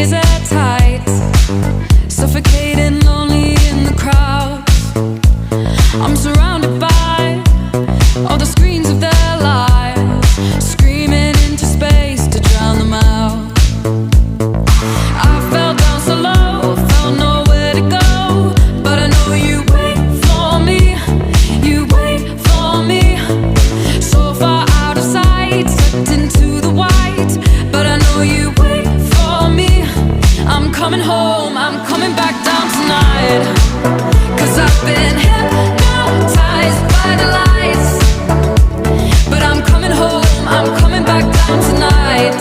is airtight, suffocating, lonely in the crowd. I'm surrounded by all the screens of their lives, screaming into space to drown them out. I fell down so low, felt nowhere to go, but I know you wait for me, you wait for me. So far out of sight, sucked into the white, but I know you wait for me. I'm coming home, I'm coming back down tonight, 'cause I've been hypnotized by the lights. But I'm coming home, I'm coming back down tonight.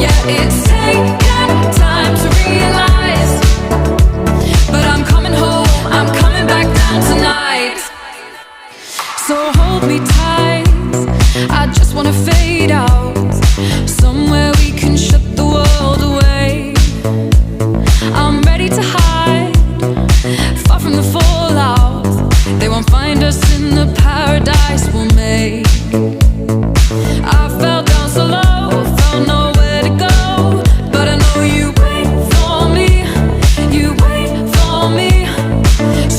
Yeah, it's taken time to realize, but I'm coming home, I'm coming back down tonight. So hold me tight, I just wanna fade out, somewhere we can shut the world away. I'm ready to hide, far from the fallout. They won't find us in the paradise we'll make. I fell down so low, felt nowhere to go, but I know you wait for me, you wait for me.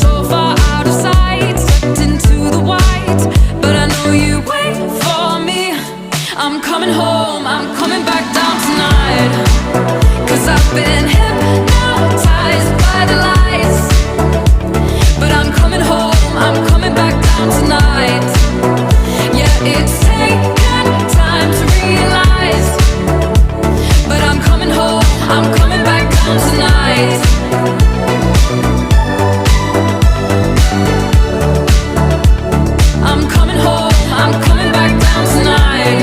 So far out of sight, sucked into the white, but I know you wait for me. I'm coming home, I'm coming back down tonight, 'cause I've been hypnotized by the lights. But I'm coming home, I'm coming back down tonight. Yeah, it's taken time to realize, but I'm coming home, I'm coming back down tonight. I'm coming home, I'm coming back down tonight.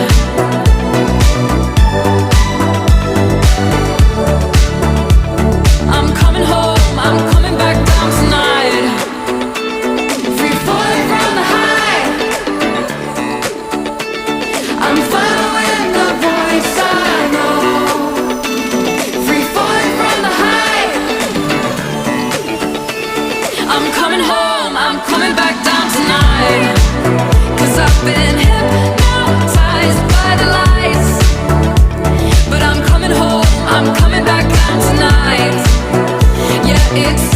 I'm coming home, I'm coming back down tonight. Free falling from the high, I'm following the voice I know. Free falling from the high, I'm coming home, I'm coming back down tonight, 'cause I've been hypnotized by the lights. But I'm coming home, I'm coming back down tonight. Yeah, it's